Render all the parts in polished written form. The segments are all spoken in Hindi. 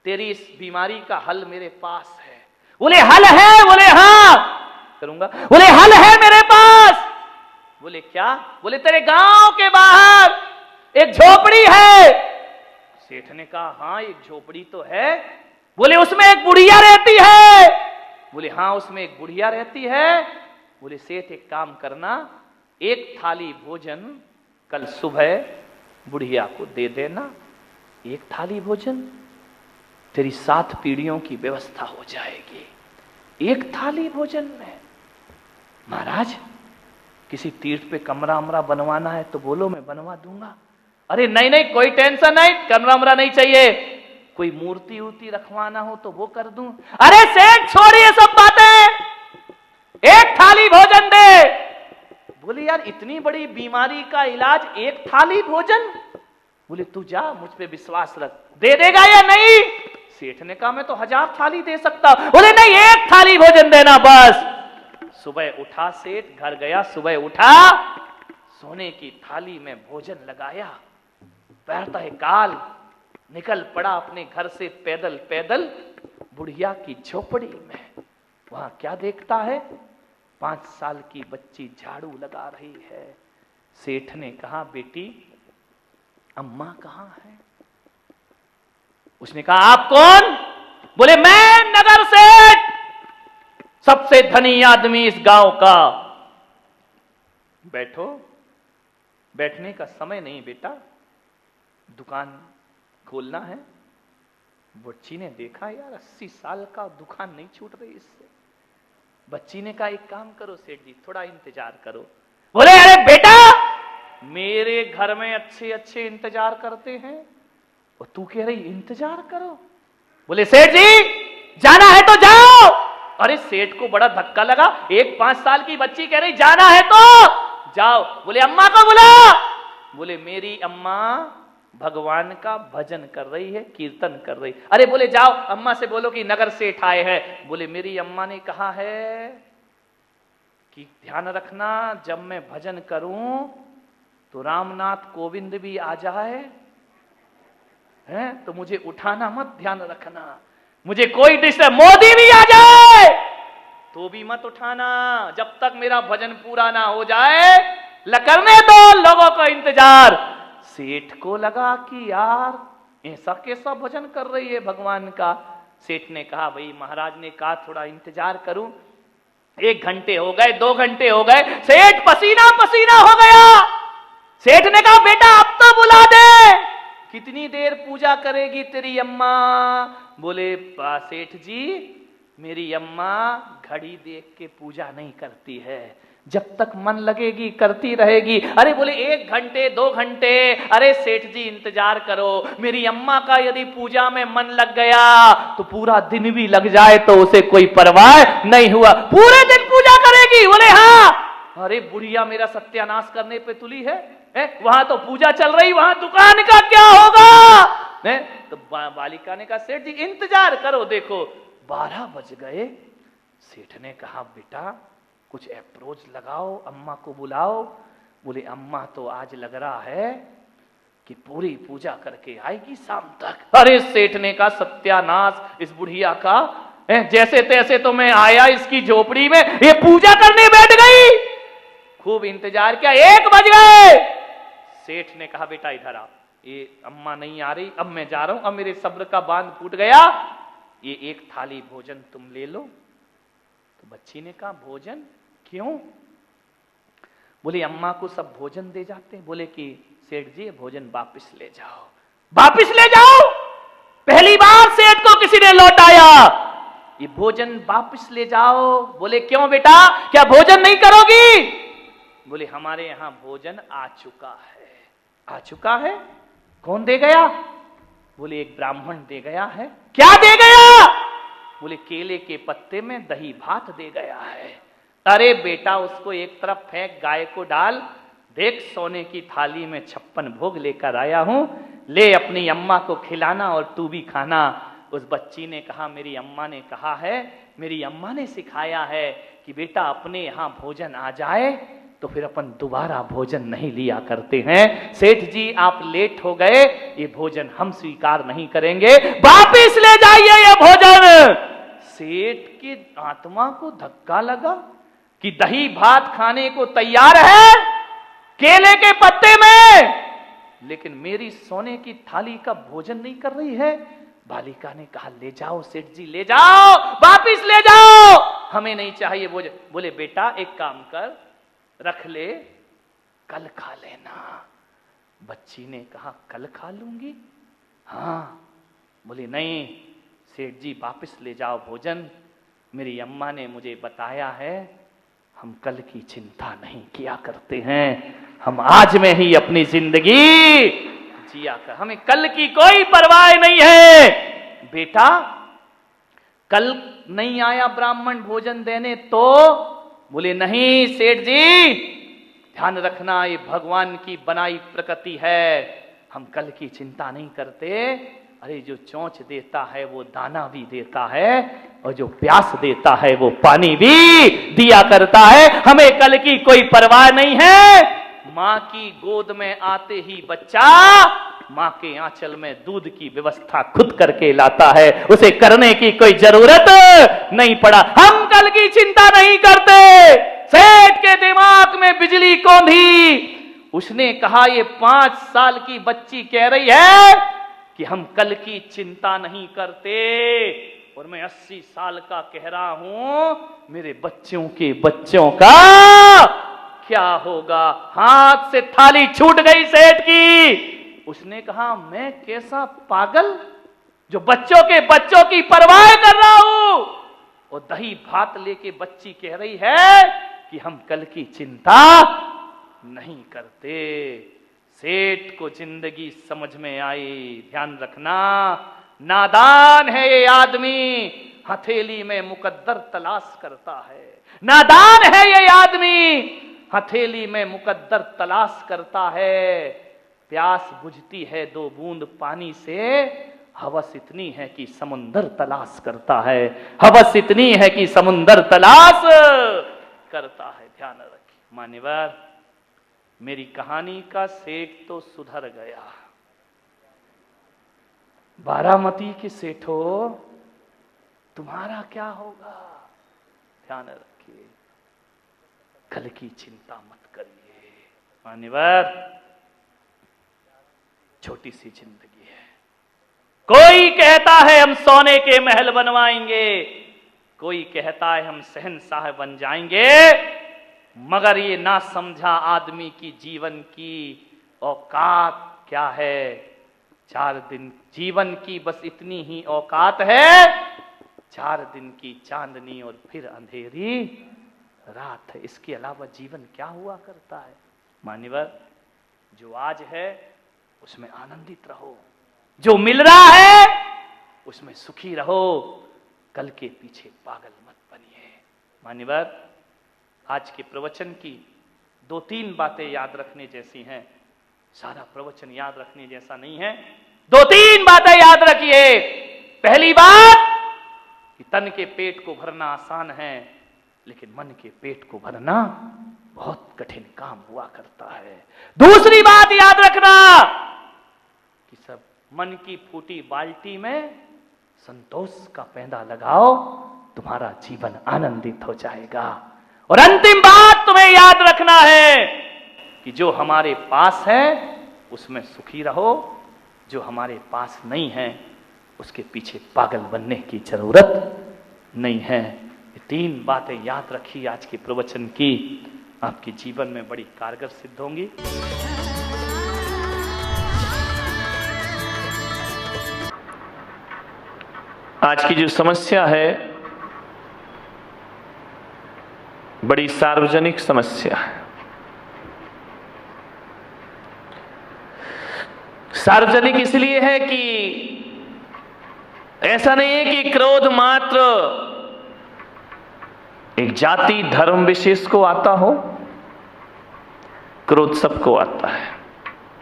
तेरी इस बीमारी का हल मेरे पास है। बोले हल है? बोले हाँ करूंगा। बोले हल है मेरे पास। बोले क्या? बोले तेरे गांव के बाहर एक झोपड़ी है। सेठ ने कहा हाँ एक झोपड़ी तो है। बोले उसमें एक बुढ़िया रहती है। बोले हाँ उसमें एक बुढ़िया रहती है। बोले सेठ एक काम करना, एक थाली भोजन कल सुबह बुढ़िया को दे देना। एक थाली भोजन, तेरी 7 पीढ़ियों की व्यवस्था हो जाएगी एक थाली भोजन में। महाराज किसी तीर्थ पे कमरा अमरा बनवाना है तो बोलो, मैं बनवा दूंगा। अरे नहीं नहीं कोई टेंशन नहीं, कमरा अमरा नहीं चाहिए। कोई मूर्ति उर्ति रखवाना हो तो वो कर दूं। अरे सेठ छोड़िए सब बातें, एक थाली भोजन दे। बोले यार इतनी बड़ी बीमारी का इलाज एक थाली भोजन? बोले तू जा, मुझ पे विश्वास रख, दे देगा या नहीं? सेठ ने कहा मैं तो 1000 थाली दे सकता। बोले नहीं एक थाली भोजन देना बस। सुबह उठा सेठ, घर गया, सुबह उठा, सोने की थाली में भोजन लगाया, प्रातः काल निकल पड़ा अपने घर से पैदल पैदल बुढ़िया की झोपड़ी में। वहां क्या देखता है? 5 साल की बच्ची झाड़ू लगा रही है। सेठ ने कहा बेटी अम्मा कहां है? उसने कहा आप कौन? बोले मैं नगर सेठ, सबसे धनी आदमी इस गांव का। बैठो। बैठने का समय नहीं बेटा, दुकान खोलना है। बच्ची ने देखा यार 80 साल का दुकान नहीं छूट रही इससे। बच्ची ने कहा एक काम करो सेठ जी, थोड़ा इंतजार करो। बोले अरे बेटा मेरे घर में अच्छे अच्छे इंतजार करते हैं और तू कह रही इंतजार करो। बोले सेठ जी जाना है तो जाओ। अरे सेठ को बड़ा धक्का लगा, एक 5 साल की बच्ची कह रही जाना है तो जाओ। बोले अम्मा को बुला। बोले मेरी अम्मा भगवान का भजन कर रही है, कीर्तन कर रही। अरे बोले जाओ अम्मा से बोलो कि नगर सेठ आए हैं। बोले मेरी अम्मा ने कहा है कि ध्यान रखना जब मैं भजन करूं तो रामनाथ कोविंद भी आ जाए हैं तो मुझे उठाना मत, ध्यान रखना। मुझे कोई डिस्टर्ब, मोदी भी आ जाए तो भी मत उठाना जब तक मेरा भजन पूरा ना हो जाए। करने दो लोगों का इंतजार। सेठ को लगा कि यार ऐसा कैसा भजन कर रही है भगवान का। सेठ ने कहा भाई महाराज ने कहा थोड़ा इंतजार करूं। 1 घंटे हो गए, 2 घंटे हो गए, सेठ पसीना पसीना हो गया। सेठ ने कहा बेटा अब तो बुला दे, कितनी देर पूजा करेगी तेरी अम्मा? बोले सेठ जी मेरी अम्मा घड़ी देख के पूजा नहीं करती है, जब तक मन लगेगी करती रहेगी। अरे बोले 1 घंटे 2 घंटे, अरे सेठ जी इंतजार करो, मेरी अम्मा का यदि पूजा में मन लग गया तो पूरा दिन भी लग जाए तो उसे कोई परवाह नहीं हुआ, पूरे दिन पूजा करेगी। बोले हाँ। अरे बुढ़िया मेरा सत्यानाश करने पे तुली है, वहां तो पूजा चल रही, वहां दुकान का क्या होगा? तो बालिका ने कहा सेठ जी इंतजार करो, देखो 12 बज गए। सेठ ने कहा बेटा कुछ अप्रोच लगाओ, अम्मा को बुलाओ। बोले अम्मा तो आज लग रहा है कि पूरी पूजा करके आएगी शाम तक। अरे सेठ ने कहा सत्यानाश इस बुढ़िया का, जैसे तैसे तो मैं आया इसकी झोपड़ी में, ये पूजा करने बैठ गई। खूब इंतजार किया, 1 बज गए। सेठ ने कहा बेटा इधर आ, ये अम्मा नहीं आ रही, अब मैं जा रहा हूं, अब मेरे सब्र का बांध फूट गया, ये 1 थाली भोजन तुम ले लो। तो बच्ची ने कहा भोजन क्यों? बोले अम्मा को सब भोजन दे जाते हैं। बोले कि सेठ जी भोजन वापस ले जाओ। वापस ले जाओ? पहली बार सेठ को किसी ने लौटाया, ये भोजन वापस ले जाओ। बोले क्यों बेटा, क्या भोजन नहीं करोगी? बोले हमारे यहां भोजन आ चुका है। आ चुका है? कौन दे गया? बोले एक ब्राह्मण दे गया है। क्या दे गया? बोले केले के पत्ते में दही भात दे गया है। अरे बेटा उसको एक तरफ फेंक, गाय को डाल, देख सोने की थाली में 56 भोग लेकर आया हूं, ले अपनी अम्मा को खिलाना और तू भी खाना। उस बच्ची ने कहा मेरी अम्मा ने कहा है, मेरी अम्मा ने सिखाया है कि बेटा अपने यहां भोजन आ जाए तो फिर अपन दोबारा भोजन नहीं लिया करते हैं। सेठ जी आप लेट हो गए, ये भोजन हम स्वीकार नहीं करेंगे, वापिस ले जाइए ये भोजन। सेठ की आत्मा को धक्का लगा कि दही भात खाने को तैयार है केले के पत्ते में, लेकिन मेरी सोने की थाली का भोजन नहीं कर रही है। बालिका ने कहा ले जाओ सेठ जी, ले जाओ, वापिस ले जाओ, हमें नहीं चाहिए भोजन। बोले बेटा एक काम कर, रख ले, कल खा लेना। बच्ची ने कहा कल खा लूंगी? हाँ। बोले नहीं सेठ जी वापिस ले जाओ भोजन, मेरी अम्मा ने मुझे बताया है हम कल की चिंता नहीं किया करते हैं, हम आज में ही अपनी जिंदगी जिया कर, हमें कल की कोई परवाह नहीं है। बेटा कल नहीं आया ब्राह्मण भोजन देने तो? बोले नहीं सेठ जी, ध्यान रखना ये भगवान की बनाई प्रकृति है, हम कल की चिंता नहीं करते। अरे जो चोंच देता है वो दाना भी देता है, और जो प्यास देता है वो पानी भी दिया करता है, हमें कल की कोई परवाह नहीं है। मां की गोद में आते ही बच्चा मां के आंचल में दूध की व्यवस्था खुद करके लाता है, उसे करने की कोई जरूरत नहीं पड़ा, हम कल की चिंता नहीं करते। सेठ के दिमाग में बिजली कौंधी, उसने कहा ये 5 साल की बच्ची कह रही है कि हम कल की चिंता नहीं करते, और मैं 80 साल का कह रहा हूं मेरे बच्चों के बच्चों का क्या होगा। हाथ से थाली छूट गई सेठ की। उसने कहा मैं कैसा पागल जो बच्चों की परवाह कर रहा हूं, और दही भात लेके बच्ची कह रही है कि हम कल की चिंता नहीं करते। सेठ को जिंदगी समझ में आई। ध्यान रखना नादान है ये आदमी, हथेली में मुकद्दर तलाश करता है। नादान है ये आदमी, हथेली में मुकद्दर तलाश करता है। प्यास बुझती है 2 बूंद पानी से, हवस इतनी है कि समुंदर तलाश करता है, हवस इतनी है कि समुंदर तलाश करता है। ध्यान रखिए मान्यवर, मेरी कहानी का सेठ तो सुधर गया। बारामती के सेठो तुम्हारा क्या होगा? ध्यान रखिए, कल की चिंता मत करिए। मान्यवर, छोटी सी जिंदगी है। कोई कहता है हम सोने के महल बनवाएंगे, कोई कहता है हम शहंशाह बन जाएंगे, मगर ये ना समझा आदमी की जीवन की औकात क्या है। 4 दिन जीवन की बस इतनी ही औकात है, 4 दिन की चांदनी और फिर अंधेरी रात है। इसके अलावा जीवन क्या हुआ करता है। मान्यवर, जो आज है उसमें आनंदित रहो, जो मिल रहा है उसमें सुखी रहो, कल के पीछे पागल मत बनिए। मान्यवर, आज के प्रवचन की 2-3 बातें याद रखने जैसी हैं। सारा प्रवचन याद रखने जैसा नहीं है, 2-3 बातें याद रखिए। पहली बात कि तन के पेट को भरना आसान है, लेकिन मन के पेट को भरना बहुत कठिन काम हुआ करता है। दूसरी बात याद रखना कि सब मन की फूटी बाल्टी में संतोष का पैंदा लगाओ, तुम्हारा जीवन आनंदित हो जाएगा। और अंतिम बात तुम्हें याद रखना है कि जो हमारे पास है उसमें सुखी रहो, जो हमारे पास नहीं है उसके पीछे पागल बनने की जरूरत नहीं है। ये 3 बातें याद रखिए आज के प्रवचन की, आपके जीवन में बड़ी कारगर सिद्ध होंगी। आज की जो समस्या है बड़ी सार्वजनिक समस्या है। सार्वजनिक इसलिए है कि ऐसा नहीं है कि क्रोध मात्र एक जाति धर्म विशेष को आता हो, क्रोध सबको आता है।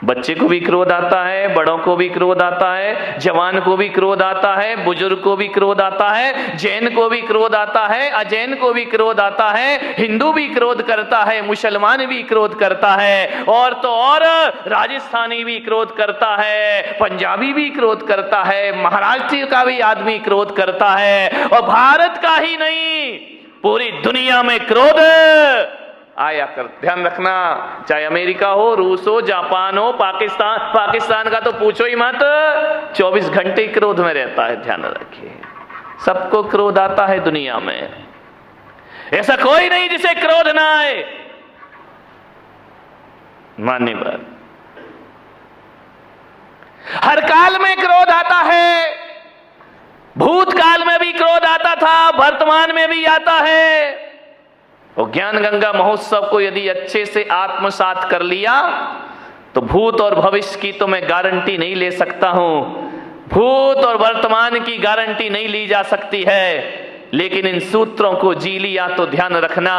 बच्चे को भी क्रोध आता है, बड़ों को भी क्रोध आता है, जवान को भी क्रोध आता है, बुजुर्ग को भी क्रोध आता है, जैन को भी क्रोध आता है, अजैन को भी क्रोध आता है, हिंदू भी क्रोध करता है, मुसलमान भी क्रोध करता है, और तो और राजस्थानी भी क्रोध करता है, पंजाबी भी क्रोध करता है, महाराष्ट्र का भी आदमी क्रोध करता है, और भारत का ही नहीं पूरी दुनिया में क्रोध आया कर। ध्यान रखना, चाहे अमेरिका हो, रूस हो, जापान हो, पाकिस्तान का तो पूछो ही मत, 24 घंटे क्रोध में रहता है। ध्यान रखिए, सबको क्रोध आता है दुनिया में, ऐसा कोई नहीं जिसे क्रोध ना आए। माननी बात, हर काल में क्रोध आता है, भूतकाल में भी क्रोध आता था, वर्तमान में भी आता है। और ज्ञान गंगा महोत्सव को यदि अच्छे से आत्मसात कर लिया तो भूत और भविष्य की तो मैं गारंटी नहीं ले सकता हूं, भूत और वर्तमान की गारंटी नहीं ली जा सकती है, लेकिन इन सूत्रों को जी लिया तो ध्यान रखना,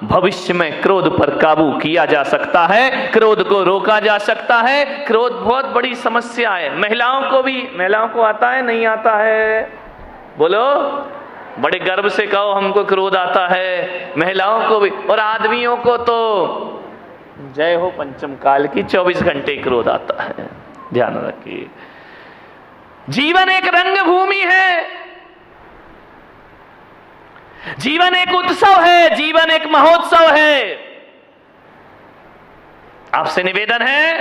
भविष्य में क्रोध पर काबू किया जा सकता है, क्रोध को रोका जा सकता है। क्रोध बहुत बड़ी समस्या है। महिलाओं को आता है, नहीं आता है? बोलो, बड़े गर्व से कहो हमको क्रोध आता है। महिलाओं को भी, और आदमियों को तो जय हो पंचम काल की, 24 घंटे क्रोध आता है। ध्यान रखिए, जीवन एक रंग भूमि है, जीवन एक उत्सव है, जीवन एक महोत्सव है। आपसे निवेदन है,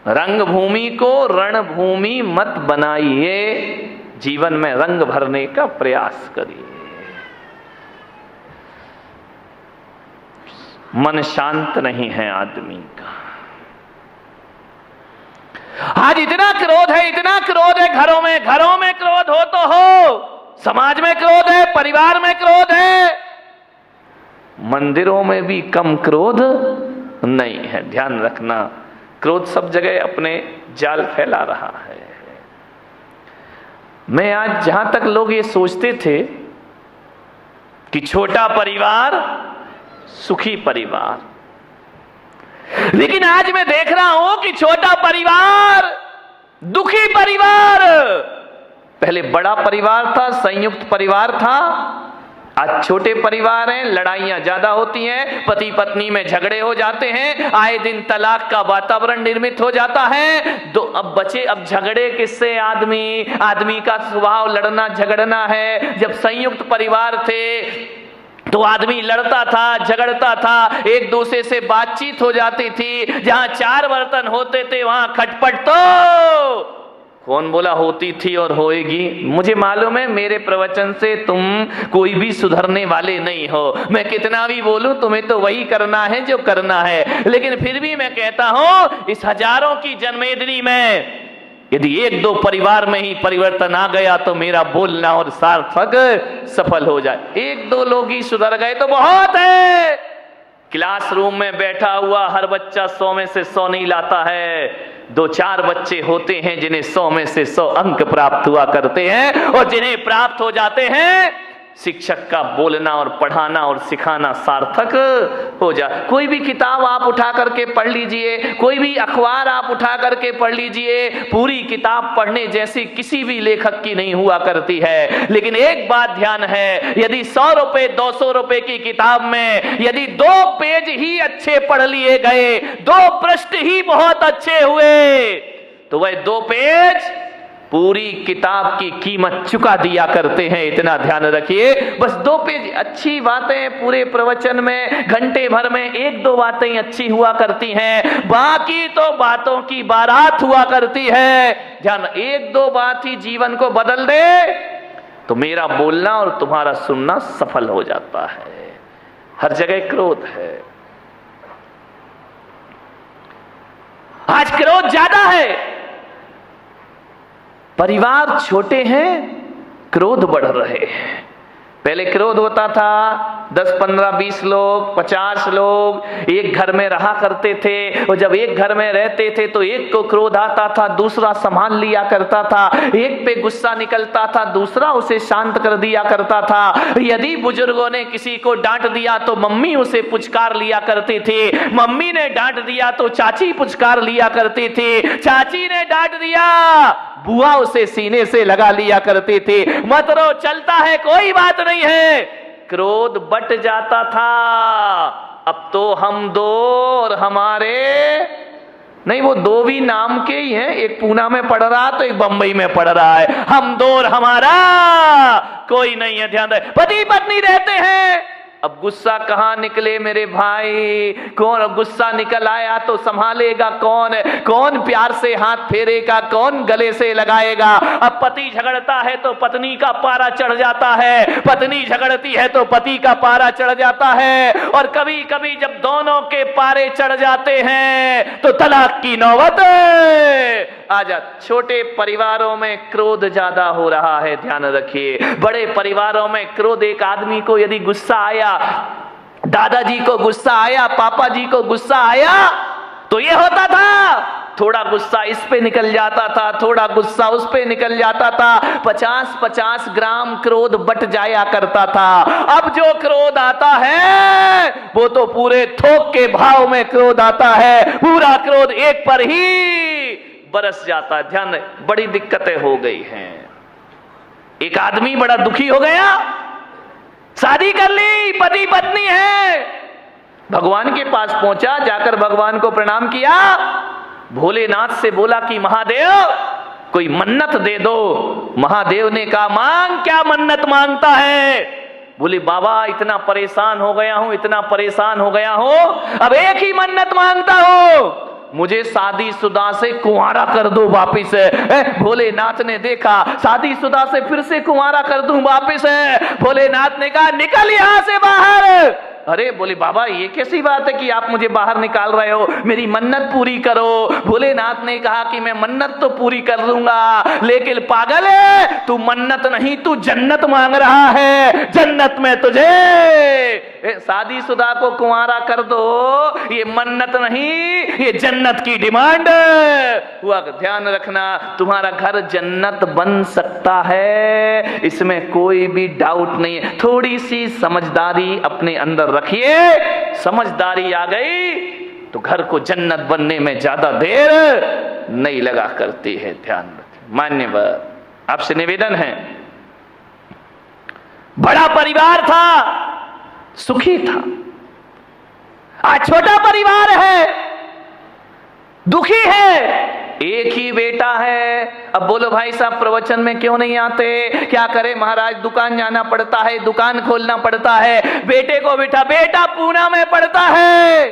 रंगभूमि को रणभूमि मत बनाइए, जीवन में रंग भरने का प्रयास करिए। मन शांत नहीं है आदमी का। आज इतना क्रोध है, इतना क्रोध है, घरों में क्रोध हो तो हो, समाज में क्रोध है, परिवार में क्रोध है, मंदिरों में भी कम क्रोध नहीं है। ध्यान रखना, क्रोध सब जगह अपने जाल फैला रहा है। मैं आज, जहां तक लोग ये सोचते थे कि छोटा परिवार सुखी परिवार, लेकिन आज मैं देख रहा हूं कि छोटा परिवार दुखी परिवार। पहले बड़ा परिवार था, संयुक्त परिवार था, आज छोटे परिवार हैं, लड़ाइयां ज्यादा होती हैं, पति पत्नी में झगड़े हो जाते हैं, आए दिन तलाक का वातावरण निर्मित हो जाता है। अब झगड़े किससे? आदमी का स्वभाव लड़ना झगड़ना है। जब संयुक्त परिवार थे तो आदमी लड़ता था, झगड़ता था, एक दूसरे से बातचीत हो जाती थी। जहां 4 बर्तन होते थे वहां खटपट तो कौन बोला होती थी और होएगी? मुझे मालूम है, मेरे प्रवचन से तुम कोई भी सुधरने वाले नहीं हो। मैं कितना भी बोलूं, तुम्हें तो वही करना है जो करना है। लेकिन फिर भी मैं कहता हूं, इस हजारों की जन्मेदिनी में यदि 1-2 परिवार में ही परिवर्तन आ गया तो मेरा बोलना और सार्थक सफल हो जाए। 1-2 लोग ही सुधर गए तो बहुत है। क्लासरूम में बैठा हुआ हर बच्चा 100 में से 100 नहीं लाता है। 2-4 बच्चे होते हैं जिन्हें 100 में से 100 अंक प्राप्त हुआ करते हैं, और जिन्हें प्राप्त हो जाते हैं, शिक्षक का बोलना और पढ़ाना और सिखाना सार्थक हो जाए। कोई भी किताब आप उठा करके पढ़ लीजिए, कोई भी अखबार आप उठा करके पढ़ लीजिए, पूरी किताब पढ़ने जैसी किसी भी लेखक की नहीं हुआ करती है। लेकिन एक बात ध्यान है, यदि 100 रुपए 200 रुपए की किताब में यदि 2 पेज ही अच्छे पढ़ लिए गए, 2 पृष्ठ ही बहुत अच्छे हुए, तो वह 2 पेज पूरी किताब की कीमत चुका दिया करते हैं। इतना ध्यान रखिए। बस 2 पेज अच्छी बातें पूरे प्रवचन में, घंटे भर में 1-2 बातें अच्छी हुआ करती हैं, बाकी तो बातों की बारात हुआ करती है। ध्यान, 1-2 बात ही जीवन को बदल दे तो मेरा बोलना और तुम्हारा सुनना सफल हो जाता है। हर जगह क्रोध है, आज क्रोध ज्यादा है। परिवार छोटे हैं, क्रोध बढ़ रहे हैं। पहले क्रोध होता था 10, 15, 20 लोग, 50 लोग एक घर में रहा करते थे। और जब एक घर में रहते थे तो एक को क्रोध आता था, दूसरा संभाल लिया करता था। एक पे गुस्सा निकलता था, दूसरा उसे शांत कर दिया करता था। यदि बुजुर्गों ने किसी को डांट दिया तो मम्मी उसे पुचकार लिया करते थे, मम्मी ने डांट दिया तो चाची पुचकार लिया करते थे, चाची ने डांट दिया बुआ उसे सीने से लगा लिया करते थे। मत रो, चलता है, कोई बात नहीं है। क्रोध बट जाता था। अब तो हम दो और हमारे नहीं, वो दो भी नाम के ही हैं, एक पूना में पढ़ रहा तो एक बंबई में पढ़ रहा है। हम दो और हमारा कोई नहीं है। ध्यान रहे, पति पत्नी रहते हैं। अब गुस्सा कहां निकले मेरे भाई? कौन गुस्सा निकल आया तो संभालेगा कौन? कौन प्यार से हाथ फेरेगा? कौन गले से लगाएगा? अब पति झगड़ता है तो पत्नी का पारा चढ़ जाता है, पत्नी झगड़ती है तो पति का पारा चढ़ जाता है। और कभी कभी जब दोनों के पारे चढ़ जाते हैं तो तलाक की नौबत आ जाती। छोटे परिवारों में क्रोध ज्यादा हो रहा है, ध्यान रखिए। बड़े परिवारों में क्रोध, एक आदमी को यदि गुस्सा आया, दादाजी को गुस्सा आया, पापा जी को गुस्सा आया, तो ये होता था, थोड़ा गुस्सा इस पे निकल जाता था, थोड़ा गुस्सा उस पे निकल जाता था। 50-50 ग्राम क्रोध बट जाया करता था। अब जो क्रोध आता है वो तो पूरे थोक के भाव में क्रोध आता है, पूरा क्रोध एक पर ही बरस जाता है। ध्यान रहे, बड़ी दिक्कतें हो गई हैं। एक आदमी बड़ा दुखी हो गया, शादी कर ली, पति पत्नी है, भगवान के पास पहुंचा, जाकर भगवान को प्रणाम किया, भोलेनाथ से बोला कि महादेव कोई मन्नत दे दो। महादेव ने कहा मांग, क्या मन्नत मांगता है? बोले बाबा इतना परेशान हो गया हूं, इतना परेशान हो गया हूं, अब एक ही मन्नत मांगता हूं, मुझे शादीशुदा से कुंवारा कर दो वापिस। भोलेनाथ ने देखा शादीशुदा से फिर से कुंवारा कर दूं वापिस। भोलेनाथ ने कहा निकल यहां से बाहर। अरे बोले बाबा ये कैसी बात है कि आप मुझे बाहर निकाल रहे हो, मेरी मन्नत पूरी करो। भोलेनाथ ने कहा कि मैं मन्नत तो पूरी कर दूंगा, लेकिन पागल है तू, मन्नत नहीं तू जन्नत मांग रहा है। जन्नत में तुझे शादीशुदा को कुंवारा कर दो, ये मन्नत नहीं, ये जन्नत की डिमांड हुआ। ध्यान रखना, तुम्हारा घर जन्नत बन सकता है, इसमें कोई भी डाउट नहीं है। थोड़ी सी समझदारी अपने अंदर रखिए, समझदारी आ गई तो घर को जन्नत बनने में ज्यादा देर नहीं लगा करती है। ध्यान रखें। मान्यवर, आपसे निवेदन है, बड़ा परिवार था, सुखी था, आज छोटा परिवार है, दुखी है, एक ही बेटा है। अब बोलो भाई साहब प्रवचन में क्यों नहीं आते? क्या करे महाराज, दुकान जाना पड़ता है, दुकान खोलना पड़ता है, बेटे को बिठा, बेटा पूना में पड़ता है,